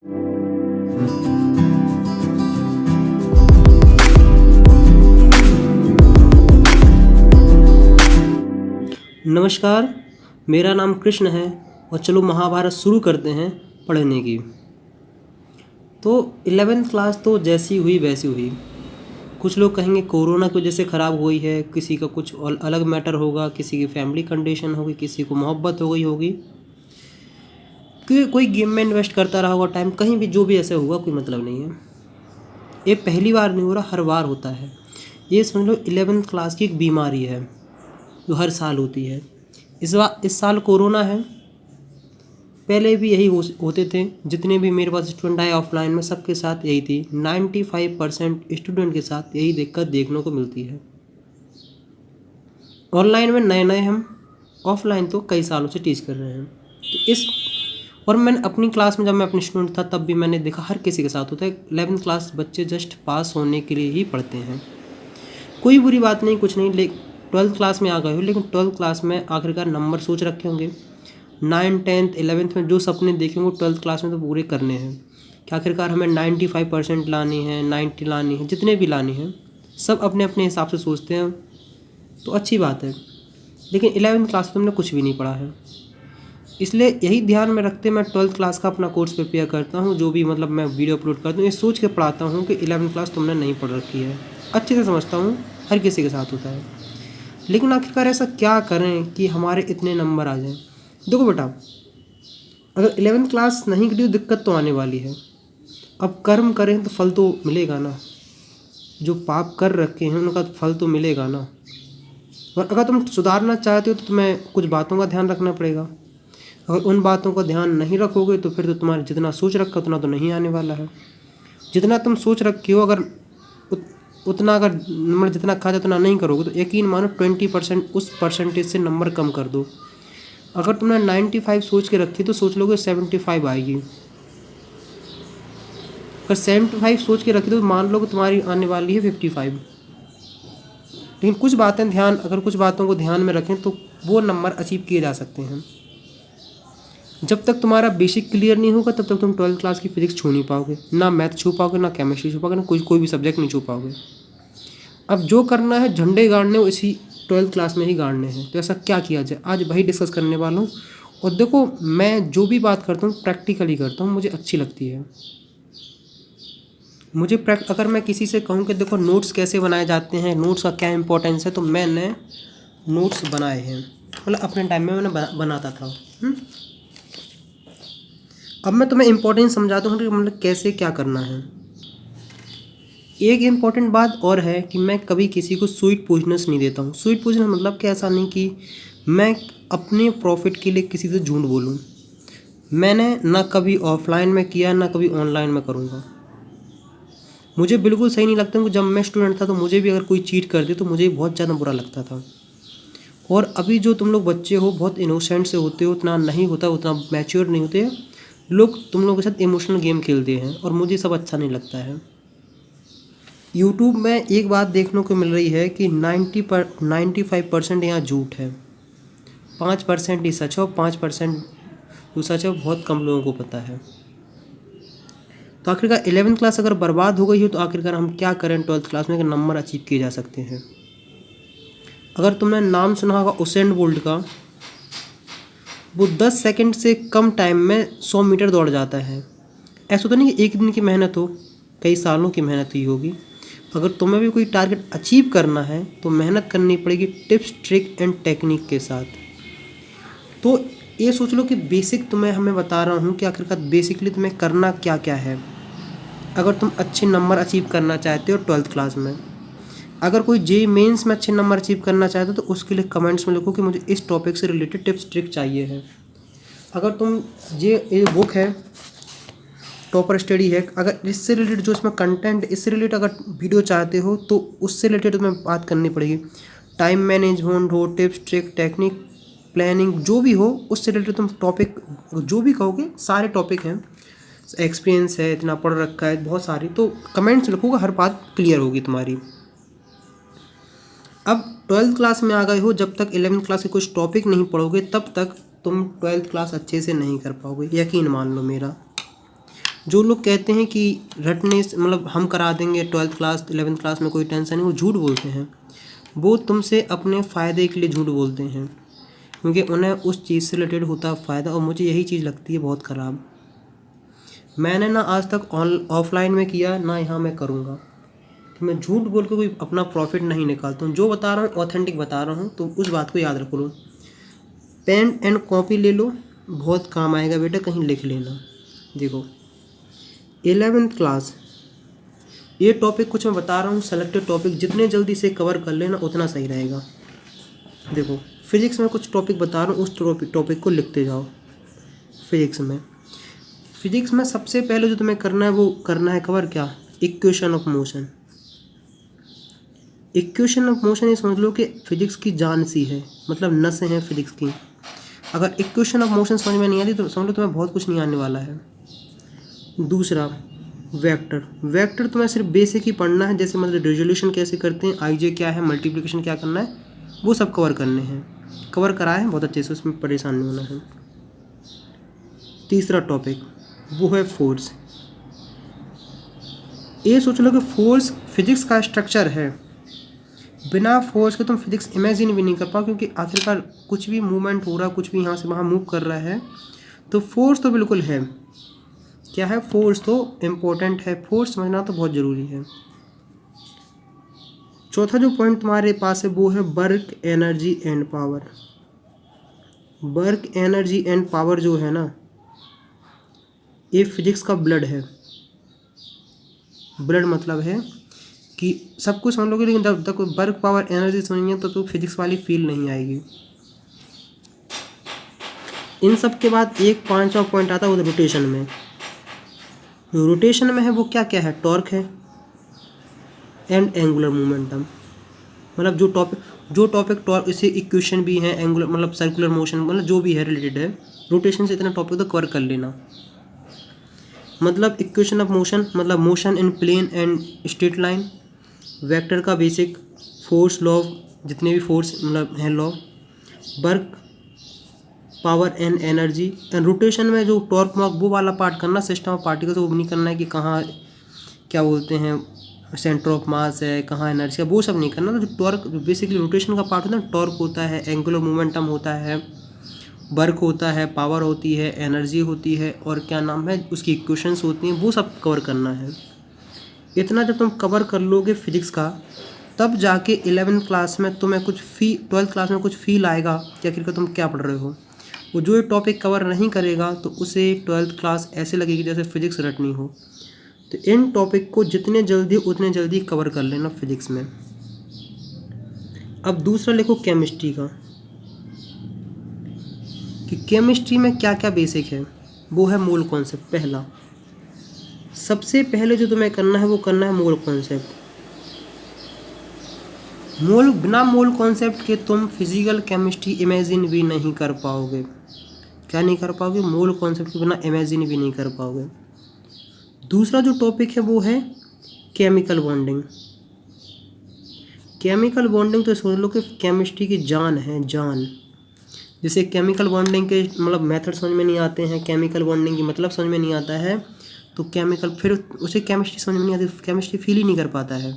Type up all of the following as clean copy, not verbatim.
नमस्कार, मेरा नाम कृष्ण है और चलो महाभारत शुरू करते हैं पढ़ने की। तो 11th क्लास तो जैसी हुई वैसी हुई। कुछ लोग कहेंगे कोरोना की वजह से ख़राब हुई है, किसी का कुछ और अलग मैटर होगा, किसी की फैमिली कंडीशन होगी, किसी को मोहब्बत हो गई होगी, कि कोई गेम में इन्वेस्ट करता रहा होगा टाइम, कहीं भी जो भी ऐसे हुआ कोई मतलब नहीं है। ये पहली बार नहीं हो रहा, हर बार होता है। ये समझ लो 11th क्लास की एक बीमारी है जो हर साल होती है। इस साल कोरोना है, पहले भी यही होते थे। जितने भी मेरे पास स्टूडेंट आए ऑफलाइन में, सबके साथ यही थी। 95% स्टूडेंट के साथ यही दिक्कत देखने को मिलती है। ऑनलाइन में नए नए हम, ऑफलाइन तो कई सालों से टीच कर रहे हैं। और मैंने अपनी क्लास में, जब मैं अपनी स्टूडेंट था तब भी मैंने देखा हर किसी के साथ होता है। 11th क्लास बच्चे जस्ट पास होने के लिए ही पढ़ते हैं। कोई बुरी बात नहीं, कुछ नहीं। लेकिन 12th क्लास में आ गए हो, लेकिन 12th क्लास में आखिरकार नंबर सोच रखे होंगे। 9th 10th 11th में जो सपने देखे होंगे 12th क्लास में तो पूरे करने हैं कि आखिरकार हमें 95% लानी है, 90 लानी है, जितने भी लानी है सब अपने अपने हिसाब से सोचते हैं, तो अच्छी बात है। लेकिन 11th क्लास में तुमने कुछ भी नहीं पढ़ा है, इसलिए यही ध्यान में रखते मैं 12th क्लास का अपना कोर्स प्रिपेयर करता हूँ। जो भी मतलब मैं वीडियो अपलोड करता हूँ, ये सोच के पढ़ाता हूँ कि 11th क्लास तुमने नहीं पढ़ रखी है। अच्छे से समझता हूँ, हर किसी के साथ होता है। लेकिन आखिरकार ऐसा क्या करें कि हमारे इतने नंबर आ जाएं। देखो बेटा, अगर 11th क्लास नहीं करी तो दिक्कत तो आने वाली है। अब कर्म करें तो फल तो मिलेगा ना, जो पाप कर रखे हैं उनका फल तो मिलेगा ना। और अगर तुम सुधारना चाहते हो तो तुम्हें कुछ बातों का ध्यान रखना पड़ेगा। अगर उन बातों का ध्यान नहीं रखोगे तो फिर तो तुम्हारे जितना सोच रखा उतना तो नहीं आने वाला है। जितना तुम सोच रखे हो, अगर उतना अगर नंबर जितना कहा जाए उतना नहीं करोगे तो यकीन मानो 20% उस परसेंटेज से नंबर कम कर दो। अगर तुमने 95 सोच के रखी तो सोच लोगे 75 आएगी। अगर 75 सोच के रखी तो मान लो कि तुम्हारी आने वाली है 55। लेकिन कुछ बातों को ध्यान में रखें तो वो नंबर अचीव किए जा सकते हैं। जब तक तुम्हारा बेसिक क्लियर नहीं होगा तब तक तुम 12th क्लास की फिजिक्स छू नहीं पाओगे, ना मैथ छू पाओगे, ना केमिस्ट्री छू पाओगे, ना कोई भी सब्जेक्ट नहीं छू पाओगे। अब जो करना है, झंडे गाड़ने वो इसी 12th क्लास में ही गाड़ने हैं। तो ऐसा क्या किया जाए, आज वही डिस्कस करने वाला हूँ। और देखो, मैं जो भी बात करता हूँ प्रैक्टिकली करता हूँ, मुझे अच्छी लगती है। अगर मैं किसी से कहूँ कि देखो नोट्स कैसे बनाए जाते हैं, नोट्स का क्या इंपॉर्टेंस है, तो मैंने नोट्स बनाए हैं। मतलब अपने टाइम में मैंने बनाता था। अब मैं तुम्हें इम्पोर्टेंस समझाता हूँ कि मतलब कैसे क्या करना है। एक इम्पॉर्टेंट बात और है कि मैं कभी किसी को स्वीट पोजनेस नहीं देता हूँ। स्वीट पोजनेस मतलब कि ऐसा नहीं कि मैं अपने प्रॉफिट के लिए किसी से झूठ बोलूँ। मैंने ना कभी ऑफलाइन में किया, ना कभी ऑनलाइन में करूँगा। मुझे बिल्कुल सही नहीं लगता कि जब मैं स्टूडेंट था तो मुझे भी अगर कोई चीट कर दे तो मुझे बहुत ज़्यादा बुरा लगता था। और अभी जो तुम लोग बच्चे हो बहुत इनोसेंट से होते हो, उतना नहीं होता, उतना मैच्योर नहीं होते लोग, तुम लोगों के साथ इमोशनल गेम खेलते हैं और मुझे सब अच्छा नहीं लगता है। यूट्यूब में एक बात देखने को मिल रही है कि 95% यहाँ झूठ है, 5% ही सच है और 5% जो सच है बहुत कम लोगों को पता है। तो आखिरकार 11th क्लास अगर बर्बाद हो गई हो तो आखिरकार हम क्या करें 12th क्लास में कि नंबर अचीव किए जा सकते हैं। अगर तुमने नाम सुना होगा उसेन बोल्ट का, वो 10 सेकंड से कम टाइम में 100 मीटर दौड़ जाता है। ऐसा तो नहीं कि एक दिन की मेहनत हो, कई सालों की मेहनत ही होगी। अगर तुम्हें भी कोई टारगेट अचीव करना है तो मेहनत करनी पड़ेगी टिप्स, ट्रिक एंड टेक्निक के साथ। तो ये सोच लो कि बेसिक तुम्हें हमें बता रहा हूँ कि आखिरकार बेसिकली तुम्हें करना क्या क्या है अगर तुम अच्छे नंबर अचीव करना चाहते हो 12th क्लास में। अगर कोई जेईई मेंस में अच्छे नंबर अचीव करना चाहते हो तो उसके लिए कमेंट्स में लिखो कि मुझे इस टॉपिक से रिलेटेड टिप्स ट्रिक चाहिए है। अगर तुम ये बुक है टॉपर स्टडी है, अगर इससे रिलेटेड जो इसमें कंटेंट, इससे रिलेटेड अगर वीडियो चाहते हो तो उससे रिलेटेड तुम्हें बात करनी पड़ेगी। टाइम मैनेजमेंट हो, टिप्स ट्रिक टेक्निक प्लानिंग जो भी हो, उससे रिलेटेड तुम टॉपिक जो भी कहोगे सारे टॉपिक हैं। एक्सपीरियंस है, इतना पढ़ रखा है, बहुत सारी, तो कमेंट्स लिखोगे, हर बात क्लियर होगी तुम्हारी। अब 12th क्लास में आ गए हो, जब तक 11th क्लास के कुछ टॉपिक नहीं पढ़ोगे तब तक तुम 12th क्लास अच्छे से नहीं कर पाओगे, यकीन मान लो मेरा। जो लोग कहते हैं कि रटने से मतलब हम करा देंगे 12th क्लास 11th क्लास में, कोई टेंशन नहीं, वो झूठ बोलते हैं। वो तुमसे अपने फ़ायदे के लिए झूठ बोलते हैं, क्योंकि उन्हें उस चीज़ से रिलेटेड होता है फ़ायदा, और मुझे यही चीज़ लगती है बहुत ख़राब। मैंने ना आज तक ऑफलाइन में किया, ना यहाँ मैं करूँगा कि मैं झूठ बोल के कोई अपना प्रॉफिट नहीं निकालता हूँ। जो बता रहा हूँ ऑथेंटिक बता रहा हूँ, तो उस बात को याद रख लो। पेन एंड कॉपी ले लो, बहुत काम आएगा बेटा, कहीं लिख लेना। देखो 11th क्लास, ये टॉपिक कुछ मैं बता रहा हूँ, सेलेक्टेड टॉपिक, जितने जल्दी से कवर कर लेना उतना सही रहेगा। देखो फिजिक्स में कुछ टॉपिक बता रहा हूँ, उस टॉपिक को लिखते जाओ। फिजिक्स में सबसे पहले जो तुम्हें करना है वो करना है कवर क्या, equation of motion. Equation of motion ये समझ लो कि फिजिक्स की जान सी है, मतलब नसें हैं फिजिक्स की। अगर इक्वेशन ऑफ मोशन समझ में नहीं आती तो समझ लो तुम्हें बहुत कुछ नहीं आने वाला है। दूसरा वेक्टर तुम्हें सिर्फ बेसिक ही पढ़ना है, जैसे मतलब रेजोल्यूशन कैसे करते हैं, आईजे क्या है, मल्टीप्लिकेशन क्या करना है, वो सब कवर करने हैं। कवर कराए हैं बहुत अच्छे से, उसमें परेशान नहीं होना है। तीसरा टॉपिक वो है फोर्स। ये सोच लो कि फोर्स फिजिक्स का स्ट्रक्चर है, बिना फोर्स के तुम फिजिक्स इमेजिन भी नहीं कर पाओ, क्योंकि आखिरकार कुछ भी मूवमेंट हो रहा है, कुछ भी यहाँ से वहाँ मूव कर रहा है, तो फोर्स तो बिल्कुल है। क्या है, फोर्स तो इम्पोर्टेंट है, फोर्स समझना तो बहुत ज़रूरी है। चौथा जो पॉइंट तुम्हारे पास है वो है work energy and power. Work energy and power जो है ना, ये फिजिक्स का ब्लड है। ब्लड मतलब है कि सब कुछ समझ लोगे, लेकिन जब तक वर्क पावर एनर्जी समझेंगे तो फिजिक्स वाली फील नहीं आएगी। इन सब के बाद एक पांचवा पॉइंट आता है वो रोटेशन में। जो रोटेशन में है वो क्या क्या है, टॉर्क है एंड एंगुलर मोमेंटम। मतलब जो टॉपिक टॉर्क, इससे इक्वेशन भी है, एंगुलर मतलब सर्कुलर मोशन, मतलब जो भी है रिलेटेड है रोटेशन से, इतना टॉपिक तो कवर कर लेना। मतलब इक्वेशन ऑफ मोशन मतलब motion in plane and straight line, vector का बेसिक, फोर्स लॉ, जितने भी फोर्स मतलब हैं law, work power and energy and rotation में जो टॉर्क मॉर्क वो वाला पार्ट करना, सिस्टम ऑफ पार्टिकल्स, वो नहीं करना है कि कहाँ क्या बोलते हैं सेंटर ऑफ मास है, कहाँ एनर्जी है, वो सब नहीं करना। तो जो टॉर्क बेसिकली रोटेशन का पार्ट होता है, टॉर्क होता है, एंगुलर मोमेंटम होता है, वर्क होता है, पावर होती है, एनर्जी होती है, और क्या नाम है उसकी इक्वेशंस होती हैं, वो सब कवर करना है। इतना जब तुम कवर कर लोगे फिजिक्स का, तब जाके 11th क्लास में तुम्हें 12th क्लास में कुछ फील आएगा कि आखिरकार तुम क्या पढ़ रहे हो। वो जो ये टॉपिक कवर नहीं करेगा तो उसे 12th क्लास ऐसे लगेगी जैसे फिजिक्स रटनी हो। तो इन टॉपिक को जितने जल्दी उतने जल्दी कवर कर लेना फिजिक्स में। अब दूसरा लिखो केमिस्ट्री का, कि केमिस्ट्री में क्या क्या बेसिक है। वो है मोल कॉन्सेप्ट। पहला सबसे पहले जो तुम्हें करना है वो करना है मोल कॉन्सेप्ट। बिना मोल कॉन्सेप्ट के तुम फिजिकल केमिस्ट्री इमेजिन भी नहीं कर पाओगे। क्या नहीं कर पाओगे, मोल कॉन्सेप्ट के बिना इमेजिन भी नहीं कर पाओगे। दूसरा जो टॉपिक है वो है केमिकल बॉन्डिंग। केमिकल बॉन्डिंग तो समझ लो कि केमिस्ट्री की जान है, जान। जैसे केमिकल बॉन्डिंग के मतलब मेथड समझ में नहीं आते हैं, केमिकल बॉन्डिंग की मतलब समझ में नहीं आता है, तो केमिकल फिर उसे केमिस्ट्री समझ में नहीं आती, केमिस्ट्री फील ही नहीं कर पाता है।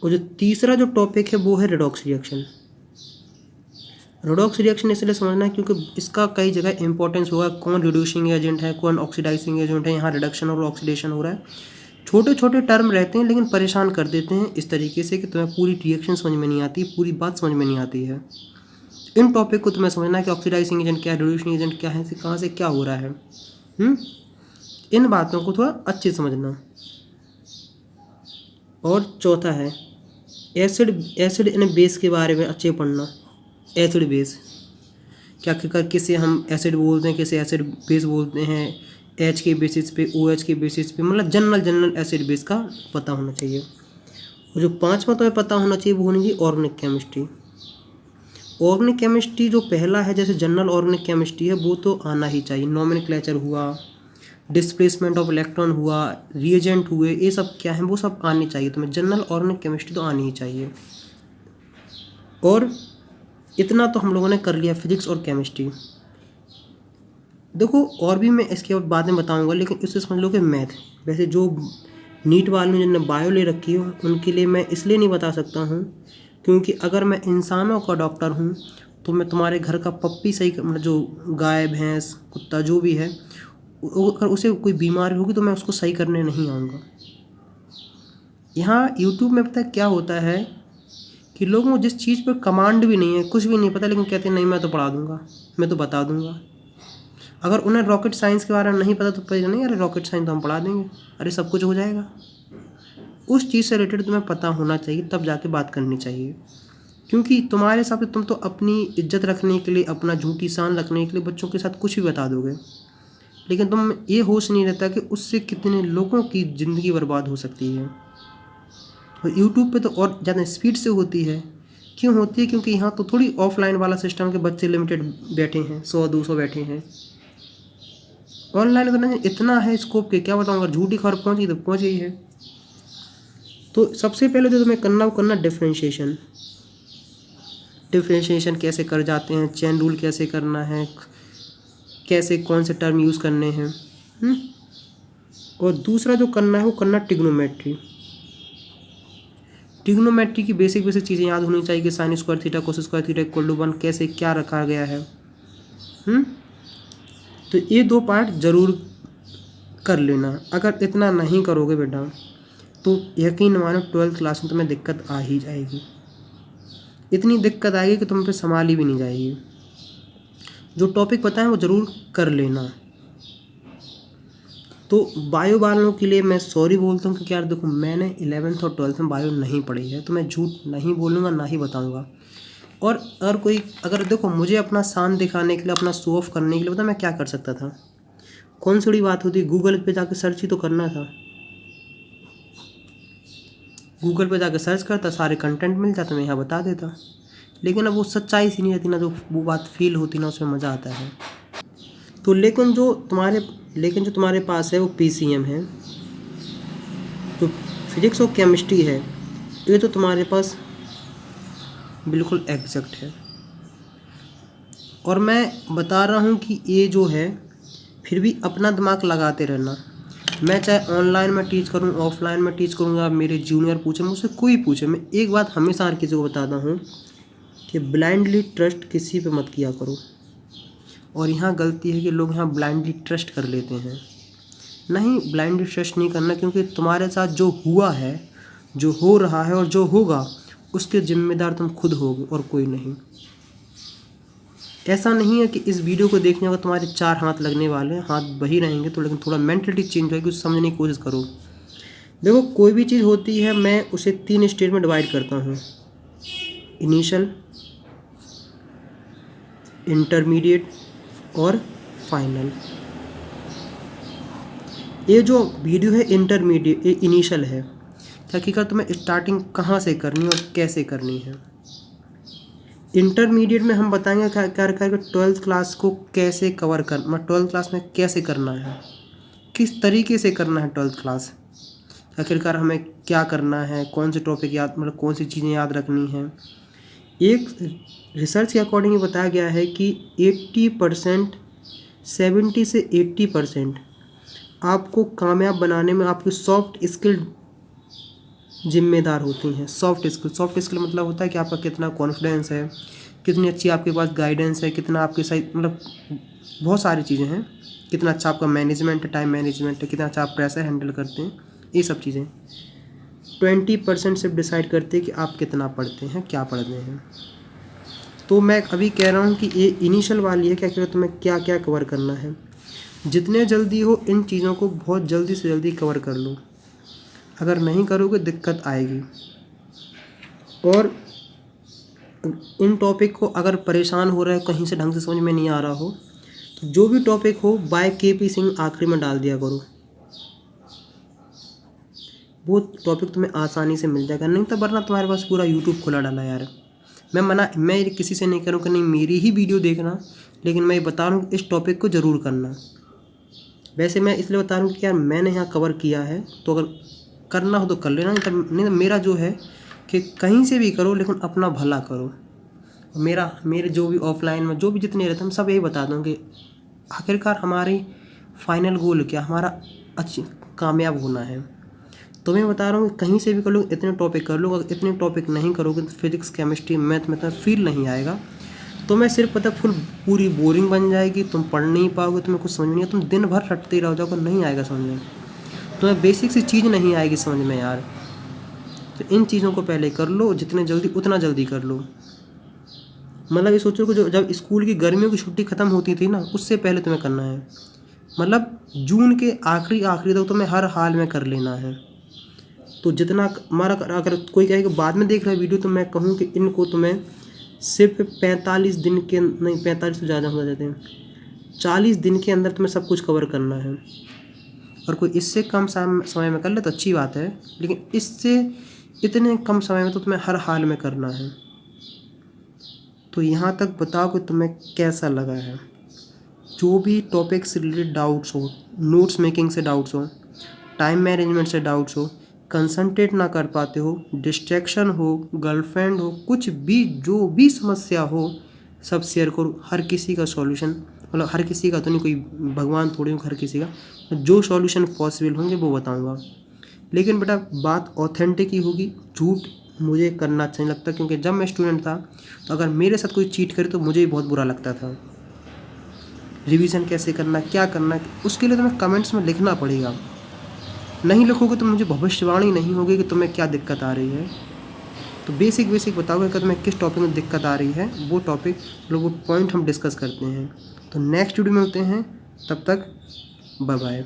और जो तीसरा जो टॉपिक है वो है रेडॉक्स रिएक्शन। रेडॉक्स रिएक्शन इसलिए समझना है क्योंकि इसका कई जगह इंपॉर्टेंस होगा, कौन रिड्यूसिंग एजेंट है, कौन ऑक्सीडाइजिंग एजेंट है, यहाँ रिडक्शन और ऑक्सीडेशन हो रहा है। छोटे छोटे टर्म रहते हैं लेकिन परेशान कर देते हैं इस तरीके से कि तुम्हें पूरी रिएक्शन समझ में नहीं आती, पूरी बात समझ में नहीं आती है। इन टॉपिक को तुम्हें समझना है कि ऑक्सीडाइजिंग एजेंट क्या है, रिड्यूसिंग एजेंट क्या है, कहाँ से क्या हो रहा है। इन बातों को थोड़ा अच्छे समझना। और चौथा है एसिड एंड बेस के बारे में अच्छे पढ़ना। एसिड बेस क्या आखिरकार किसे हम एसिड बोलते हैं, किसे एसिड बेस बोलते हैं, एच के बेसिस पे, ओ एच के बेसिस पे, मतलब जनरल एसिड बेस का पता होना चाहिए। और जो पांचवा तुम्हें पता होना चाहिए वो होनी चाहिए ऑर्गेनिक केमिस्ट्री। ऑर्गेनिक केमिस्ट्री जो पहला है, जैसे जनरल ऑर्गेनिक केमिस्ट्री है, वो तो आना ही चाहिए। नॉमेनक्लेचर हुआ, डिस्प्लेसमेंट ऑफ इलेक्ट्रॉन हुआ, रिएजेंट हुए, ये सब क्या है, वो सब आनी चाहिए तुम्हें। जनरल ऑर्गेनिक केमिस्ट्री तो आनी ही चाहिए। और इतना तो हम लोगों ने कर लिया फिजिक्स और केमिस्ट्री। देखो और भी मैं इसके बाद में बताऊंगा, लेकिन इससे समझ लो कि मैथ, वैसे जो नीट वालों ने जिन्होंने बायो ले रखी हो उनके लिए मैं इसलिए नहीं बता सकता हूँ क्योंकि अगर मैं इंसानों का डॉक्टर हूँ तो मैं तुम्हारे घर का पप्पी सही मतलब जो गाय भैंस कुत्ता जो भी है अगर उसे कोई बीमारी होगी तो मैं उसको सही करने नहीं आऊँगा। यहाँ यूट्यूब में पता है क्या होता है कि लोगों को जिस चीज़ पर कमांड भी नहीं है, कुछ भी नहीं पता, लेकिन कहते हैं नहीं मैं तो पढ़ा दूंगा, मैं तो बता दूंगा। अगर उन्हें रॉकेट साइंस के बारे में नहीं पता तो पता नहीं, अरे रॉकेट साइंस तो हम पढ़ा देंगे, अरे सब कुछ हो जाएगा। उस चीज़ से रिलेटेड तुम्हें पता होना चाहिए, तब जाके बात करनी चाहिए। क्योंकि तुम्हारे हिसाब से तुम तो अपनी इज्जत रखने के लिए, अपना झूठी शान रखने के लिए बच्चों के साथ कुछ भी बता दोगे, लेकिन तुम ये होश नहीं रहता कि उससे कितने लोगों की ज़िंदगी बर्बाद हो सकती है। और यूट्यूब पे तो और ज़्यादा स्पीड से होती है। क्यों होती है? क्योंकि यहाँ तो थोड़ी ऑफलाइन वाला सिस्टम के बच्चे लिमिटेड बैठे हैं, 100-200 बैठे हैं। ऑनलाइन करना इतना है स्कोप के क्या बताऊँ, अगर झूठी खबर पहुँच गई तो पहुँच गई है। तो सबसे पहले जो तुम्हें करना वो करना डिफ्रेंशिएशन। डिफ्रेंशिएशन कैसे कर जाते हैं, चेन रूल कैसे करना है, कैसे कौन से टर्म यूज़ करने हैं। और दूसरा जो करना है वो करना ट्रिग्नोमेट्री। ट्रिग्नोमेट्री की बेसिक चीज़ें याद होनी चाहिए कि sine square theta cos square theta equal to 1 कैसे क्या रखा गया है। तो ये 2 पार्ट ज़रूर कर लेना। अगर इतना नहीं करोगे बेटा तो यकीन मानो 12th क्लास में तुम्हें दिक्कत आ ही जाएगी। इतनी दिक्कत आएगी कि तुम पे संभाली भी नहीं जाएगी। जो टॉपिक पता है वो ज़रूर कर लेना। तो बायो वालों के लिए मैं सॉरी बोलता हूँ क्योंकि यार देखो मैंने 11th और 12th में बायो नहीं पढ़ी है, तो मैं झूठ नहीं बोलूँगा ना ही बताऊँगा। और अगर देखो मुझे अपना शान दिखाने के लिए, अपना शो ऑफ करने के लिए पता मैं क्या कर सकता था, कौन सी बड़ी बात होती, गूगल पे जाकर सर्च ही तो करना था। गूगल पे जाकर सर्च करता, सारे कंटेंट मिल जाता, मैं यहाँ बता देता। लेकिन अब वो सच्चाई सी नहीं रहती ना, जो वो बात फील होती ना उसमें मज़ा आता है। तो लेकिन जो तुम्हारे पास है वो PCM है, जो फिजिक्स और केमिस्ट्री है, ये तो तुम्हारे पास बिल्कुल एग्जैक्ट है। और मैं बता रहा हूँ कि ये जो है फिर भी अपना दिमाग लगाते रहना। मैं चाहे ऑनलाइन में टीच करूँ, ऑफलाइन में टीच करूँ, या मेरे जूनियर पूछे, मुझसे कोई पूछे, मैं एक बात हमेशा हर किसी को बताता हूँ कि ब्लाइंडली ट्रस्ट किसी पे मत किया करो। और यहाँ गलती है कि लोग यहाँ ब्लाइंडली ट्रस्ट कर लेते हैं। नहीं, ब्लाइंडली ट्रस्ट नहीं करना, क्योंकि तुम्हारे साथ जो हुआ है, जो हो रहा है और जो होगा उसके जिम्मेदार तुम खुद होगे और कोई नहीं। ऐसा नहीं है कि इस वीडियो को देखने का तुम्हारे 4 हाथ लगने वाले हैं, हाथ वही रहेंगे तो, लेकिन थोड़ा मेंटलिटी चेंज होगी, उसे समझने की कोशिश करो। देखो कोई भी चीज़ होती है मैं उसे 3 स्टेज में डिवाइड करता हूँ, इनिशियल, इंटरमीडिएट और फाइनल। ये जो वीडियो है इंटरमीडिएट, ये इनिशियल है, हकीकत तुम्हें स्टार्टिंग कहाँ से करनी है और कैसे करनी है। इंटरमीडिएट में हम बताएंगे क्या करके 12th क्लास को कैसे कवर करना, 12th क्लास में कैसे करना है, किस तरीके से करना है 12th क्लास, आखिरकार हमें क्या करना है, कौन से टॉपिक याद मतलब कौन सी चीज़ें याद रखनी है। एक रिसर्च के अकॉर्डिंग ये बताया गया है कि 80%, 70 से 80% आपको कामयाब बनाने में आपकी सॉफ्ट स्किल जिम्मेदार होती हैं। सॉफ्ट स्किल मतलब होता है कि आपका कितना कॉन्फिडेंस है, कितनी अच्छी आपके पास गाइडेंस है, कितना आपके सही मतलब बहुत सारी चीज़ें हैं, कितना अच्छा आपका मैनेजमेंट है, टाइम मैनेजमेंट है, कितना अच्छा आप प्रेशर हैंडल करते हैं, ये सब चीज़ें 20% सिर्फ डिसाइड करते हैं कि आप कितना पढ़ते हैं, क्या पढ़ते हैं। तो मैं अभी कह रहा हूँ कि ये इनिशियल वाली है, क्या कह तुम्हें क्या क्या कवर करना है। जितने जल्दी हो इन चीज़ों को बहुत जल्दी से जल्दी कवर कर लो, अगर नहीं करोगे दिक्कत आएगी। और इन टॉपिक को अगर परेशान हो रहा है, कहीं से ढंग से समझ में नहीं आ रहा हो, तो जो भी टॉपिक हो बाय KP सिंह आखिरी में डाल दिया करो, वो टॉपिक तुम्हें आसानी से मिल जाएगा। नहीं तो वरना तुम्हारे पास पूरा यूट्यूब खुला डाला यार। मैं किसी से नहीं करूँ कि नहीं मेरी ही वीडियो देखना, लेकिन मैं ये बता रहा हूँ इस टॉपिक को ज़रूर करना। वैसे मैं इसलिए बता रहा हूँ कि यार मैंने यहाँ कवर किया है, तो अगर करना हो तो कर लेना, नहीं तो मेरा जो है कि कहीं से भी करो लेकिन अपना भला करो। मेरे जो भी ऑफलाइन में जो भी जितने रहते हैं सब यही बता दूँ कि आखिरकार हमारी फाइनल गोल क्या, हमारा अच्छी कामयाब होना है। तो मैं बता रहा हूँ कहीं से भी कर लो, इतने टॉपिक कर लो, अगर इतने टॉपिक नहीं करोगे तो फिजिक्स केमिस्ट्री मैथ में तो फील नहीं आएगा। तो मैं सिर्फ पता पूरी बोरिंग बन जाएगी, तुम पढ़ नहीं पाओगे, तुम्हें कुछ समझ नहीं आएगा, तुम दिन भर रटते ही रह जाओगे, नहीं आएगा समझ में, तुम्हें बेसिक सी चीज़ नहीं आएगी समझ में यार। तो इन चीज़ों को पहले कर लो, जितने जल्दी उतना जल्दी कर लो। मतलब ये सोचो कि जो जब स्कूल की गर्मियों की छुट्टी ख़त्म होती थी ना, उससे पहले तुम्हें करना है। मतलब जून के आखिरी तक तुम्हें हर हाल में कर लेना है। तो जितना हमारा, अगर कोई कहे कि बाद में देख रहा है वीडियो, तो मैं कहूँ कि इनको तुम्हें सिर्फ 45 दिन के, नहीं 45 तो ज़्यादा हो जाते हैं, 40 दिन के अंदर तुम्हें सब कुछ कवर करना है। और कोई इससे कम समय में कर ले तो अच्छी बात है, लेकिन इससे इतने कम समय में तो तुम्हें हर हाल में करना है। तो यहाँ तक बताओ कि तुम्हें कैसा लगा है। जो भी टॉपिक से रिलेटेड डाउट्स हो, नोट्स मेकिंग से डाउट्स हो, टाइम मैनेजमेंट से डाउट्स हो, कंसंट्रेट ना कर पाते हो, डिस्ट्रैक्शन हो, गर्लफ्रेंड हो, कुछ भी जो भी समस्या हो, सब शेयर करो। हर किसी का सॉल्यूशन, मतलब हर किसी का तो नहीं, कोई भगवान थोड़ी हूँ हर किसी का, जो सॉल्यूशन पॉसिबल होंगे वो बताऊँगा। लेकिन बेटा बात ऑथेंटिक ही होगी, झूठ मुझे करना अच्छा नहीं लगता, क्योंकि जब मैं स्टूडेंट था तो अगर मेरे साथ कोई चीट करे तो मुझे भी बहुत बुरा लगता था। रिवीजन कैसे करना, क्या करना, उसके लिए तुम्हें कमेंट्स में लिखना पड़ेगा। नहीं लिखोगे तो मुझे भविष्यवाणी नहीं होगी कि तुम्हें क्या दिक्कत आ रही है। तो बेसिक बताओगे कि तुम्हें किस टॉपिक में दिक्कत आ रही है, वो टॉपिक वो पॉइंट हम डिस्कस करते हैं। तो नेक्स्ट वीडियो में मिलते हैं, तब तक बाय बाय।